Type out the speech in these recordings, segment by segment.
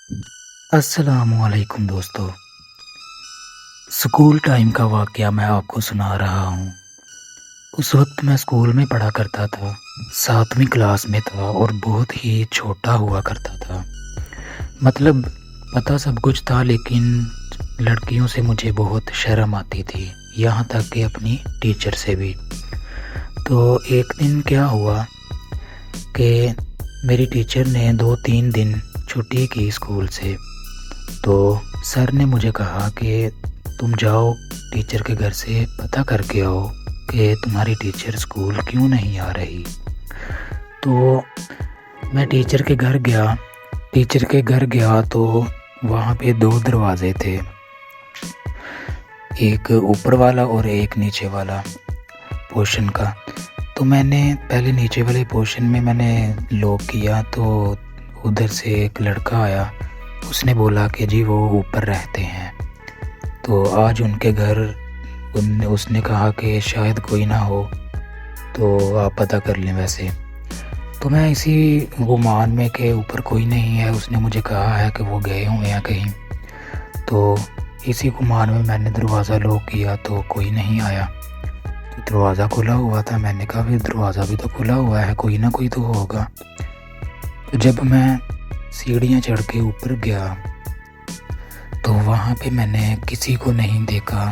अस्सलाम वालेकुम दोस्तों। स्कूल टाइम का वाक़या मैं आपको सुना रहा हूँ। उस वक़्त मैं स्कूल में पढ़ा करता था, 7वीं क्लास में था और बहुत ही छोटा हुआ करता था। मतलब पता सब कुछ था लेकिन लड़कियों से मुझे बहुत शर्म आती थी, यहाँ तक कि अपनी टीचर से भी। तो एक दिन क्या हुआ कि मेरी टीचर ने 2-3 दिन छुट्टी की स्कूल से। तो सर ने मुझे कहा कि तुम जाओ टीचर के घर से पता करके आओ कि तुम्हारी टीचर स्कूल क्यों नहीं आ रही। तो मैं टीचर के घर गया तो वहाँ पे 2 दरवाज़े थे, एक ऊपर वाला और एक नीचे वाला पोर्शन का। तो मैंने पहले नीचे वाले पोर्शन में मैंने लॉक किया तो उधर से एक लड़का आया। उसने बोला कि जी वो ऊपर रहते हैं, तो आज उनके घर उसने कहा कि शायद कोई ना हो तो आप पता कर लें। वैसे तो मैं इसी गुमान में कि ऊपर कोई नहीं है, उसने मुझे कहा है कि वो गए हुए हैं कहीं, तो इसी गुमान में मैंने दरवाज़ा लॉक किया तो कोई नहीं आया। तो दरवाज़ा खुला हुआ था, मैंने कहा फिर दरवाज़ा भी तो खुला हुआ है, कोई ना कोई तो होगा। तो जब मैं सीढ़ियाँ चढ़ के ऊपर गया तो वहाँ पे मैंने किसी को नहीं देखा।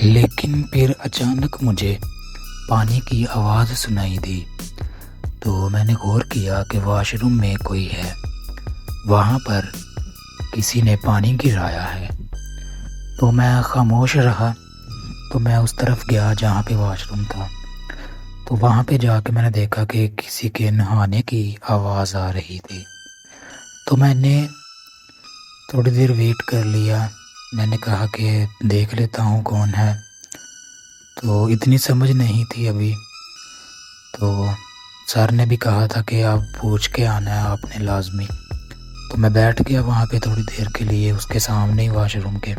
लेकिन फिर अचानक मुझे पानी की आवाज़ सुनाई दी। तो मैंने गौर किया कि वॉशरूम में कोई है, वहाँ पर किसी ने पानी गिराया है। तो मैं खामोश रहा। तो मैं उस तरफ गया जहाँ पे वॉशरूम था, तो वहाँ पे जाके मैंने देखा कि किसी के नहाने की आवाज़ आ रही थी। तो मैंने थोड़ी देर वेट कर लिया, मैंने कहा कि देख लेता हूँ कौन है। तो इतनी समझ नहीं थी अभी। तो सर ने भी कहा था कि आप पूछ के आना है आपने लाजमी। तो मैं बैठ गया वहाँ पे थोड़ी देर के लिए उसके सामने ही वॉशरूम के।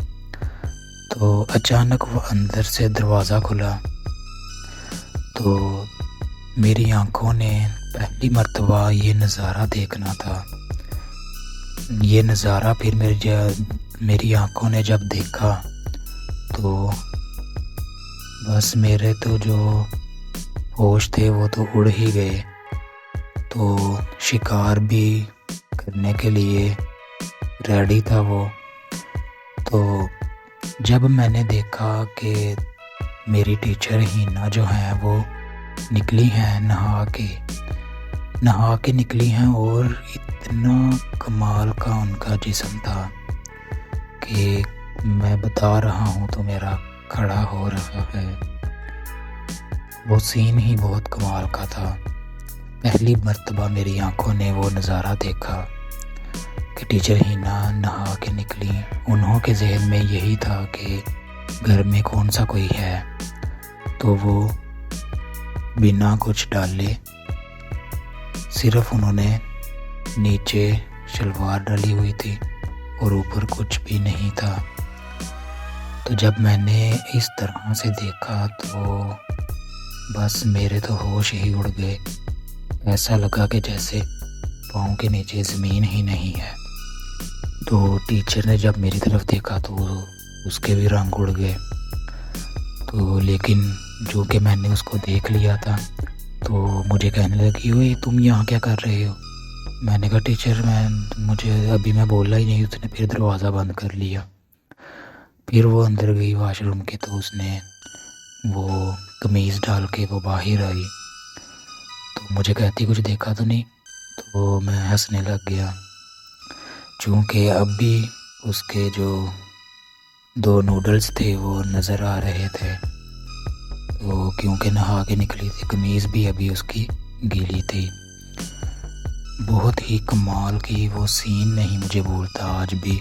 तो अचानक वो अंदर से दरवाज़ा खुला। तो मेरी आंखों ने पहली मर्तबा ये नज़ारा देखना था। ये नज़ारा फिर मेरी आंखों ने जब देखा तो बस मेरे तो जो होश थे वो तो उड़ ही गए। तो शिकार भी करने के लिए रेडी था वो। तो जब मैंने देखा कि मेरी टीचर हीना जो हैं वो निकली हैं नहा के निकली हैं, और इतना कमाल का उनका जिस्म था कि मैं बता रहा हूँ तो मेरा खड़ा हो रहा है। वो सीन ही बहुत कमाल का था। पहली मर्तबा मेरी आंखों ने वो नज़ारा देखा कि टीचर हीना नहा के निकली। उन्हों के जहन में यही था कि घर में कौन सा कोई है, तो वो बिना कुछ डाले सिर्फ उन्होंने नीचे शलवार डाली हुई थी और ऊपर कुछ भी नहीं था। तो जब मैंने इस तरह से देखा तो बस मेरे तो होश ही उड़ गए। ऐसा लगा कि जैसे पाँव के नीचे ज़मीन ही नहीं है। तो टीचर ने जब मेरी तरफ देखा तो उसके भी रंग उड़ गए। तो लेकिन जो कि मैंने उसको देख लिया था तो मुझे कहने लगी, ओए तुम यहाँ क्या कर रहे हो। मैंने कहा टीचर मैं बोला ही नहीं। उसने फिर दरवाज़ा बंद कर लिया। फिर वो अंदर गई वॉशरूम के, तो उसने वो कमीज़ डाल के वो बाहर आई। तो मुझे कहती कुछ देखा तो नहीं। तो मैं हंसने लग गया, चूँकि अब भी उसके जो 2 नूडल्स थे वो नज़र आ रहे थे। तो क्योंकि नहा के निकली थी, कमीज़ भी अभी उसकी गीली थी। बहुत ही कमाल की वो सीन नहीं मुझे भूलता आज भी।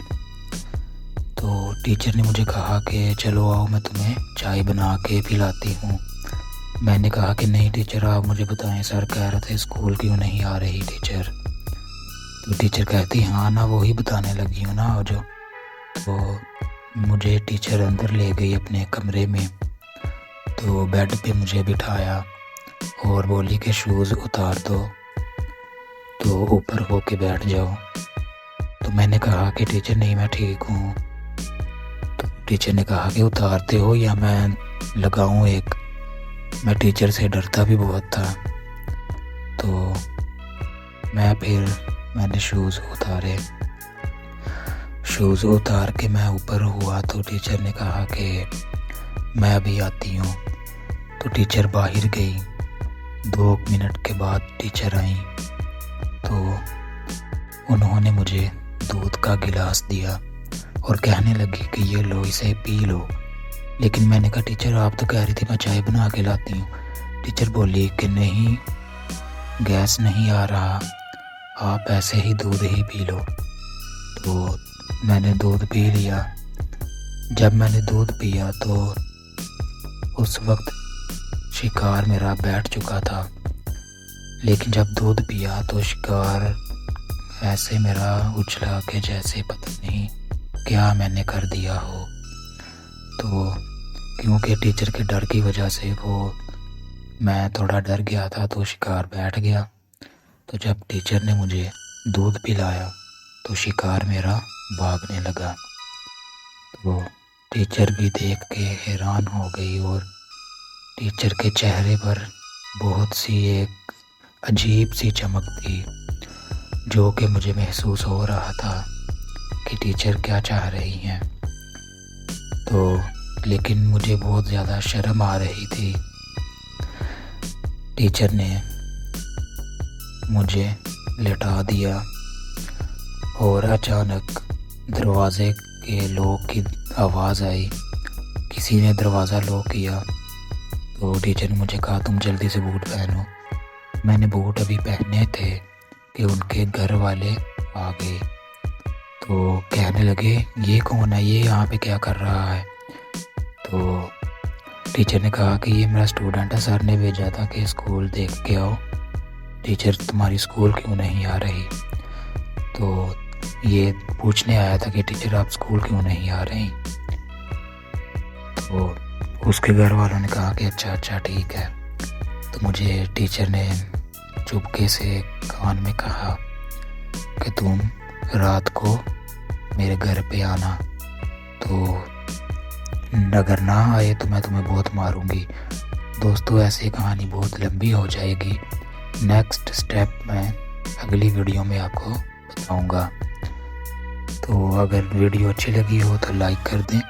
तो टीचर ने मुझे कहा कि चलो आओ मैं तुम्हें चाय बना के पिलाती हूँ। मैंने कहा कि नहीं टीचर आप मुझे बताएं, सर कह रहे थे स्कूल क्यों नहीं आ रही टीचर। तो टीचर कहती हाँ ना वही बताने लगी हूँ ना आओ जो। तो मुझे टीचर अंदर ले गई अपने कमरे में। تو بیڈ پہ مجھے بٹھایا اور بولی کہ شوز اتار دو تو اوپر ہو کے بیٹھ جاؤ۔ تو میں نے کہا کہ ٹیچر نہیں میں ٹھیک ہوں۔ تو ٹیچر نے کہا کہ اتارتے ہو یا میں لگاؤں ایک۔ میں ٹیچر سے ڈرتا بھی بہت تھا، تو میں نے شوز اتارے۔ شوز اتار کے میں اوپر ہوا تو ٹیچر نے کہا کہ میں ابھی آتی ہوں۔ تو ٹیچر باہر گئی، 2 منٹ کے بعد ٹیچر آئیں تو انہوں نے مجھے دودھ کا گلاس دیا اور کہنے لگی کہ یہ لو، اسے پی لو۔ لیکن میں نے کہا ٹیچر آپ تو کہہ رہی تھی میں چائے بنا کے لاتی ہوں۔ ٹیچر بولی کہ نہیں، گیس نہیں آ رہا، آپ ایسے ہی دودھ ہی پی لو۔ تو میں نے دودھ پی لیا۔ جب میں نے دودھ پیا تو اس وقت شکار میرا بیٹھ چکا تھا، لیکن جب دودھ پیا تو شکار ایسے میرا اچھلا کہ جیسے پتہ نہیں کیا میں نے کر دیا ہو۔ تو کیونکہ ٹیچر کے ڈر کی وجہ سے میں تھوڑا ڈر گیا تھا تو شکار بیٹھ گیا۔ تو جب ٹیچر نے مجھے دودھ پلایا تو شکار میرا بھاگنے لگا۔ تو ٹیچر بھی دیکھ کے حیران ہو گئی اور ٹیچر کے چہرے پر بہت سی ایک عجیب سی چمک تھی، جو کہ مجھے محسوس ہو رہا تھا کہ ٹیچر کیا چاہ رہی ہیں۔ لیکن مجھے بہت زیادہ شرم آ رہی تھی۔ ٹیچر نے مجھے لٹا دیا اور اچانک دروازے کے لاک کی آواز آئی، کسی نے دروازہ لاک کیا۔ تو ٹیچر نے مجھے کہا تم جلدی سے بوٹ پہنو۔ میں نے بوٹ ابھی پہنے تھے کہ ان کے گھر والے آ گئے، تو کہنے لگے یہ کون ہے، یہ یہاں پہ کیا کر رہا ہے؟ تو ٹیچر نے کہا کہ یہ میرا اسٹوڈنٹ ہے، سر نے بھیجا تھا کہ اسکول دیکھ کے آؤ، ٹیچر تمہاری اسکول کیوں نہیں آ رہی؟ تو یہ پوچھنے آیا تھا کہ ٹیچر آپ اسکول کیوں نہیں آ رہی؟ تو اس کے گھر والوں نے کہا کہ اچھا ٹھیک ہے۔ تو مجھے ٹیچر نے چپکے سے کان میں کہا کہ تم رات کو میرے گھر پہ آنا، تو اگر نہ آئے تو میں تمہیں بہت ماروں گی۔ دوستو ایسی کہانی بہت لمبی ہو جائے گی، نیکسٹ سٹیپ میں اگلی ویڈیو میں آپ کو بتاؤں گا۔ تو اگر ویڈیو اچھی لگی ہو تو لائک کر دیں،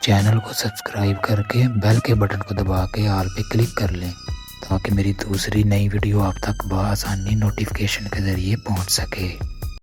چینل کو سبسکرائب کر کے بیل کے بٹن کو دبا کے آل پہ کلک کر لیں تاکہ میری دوسری نئی ویڈیو آپ تک بآسانی نوٹیفیکیشن کے ذریعے پہنچ سکے۔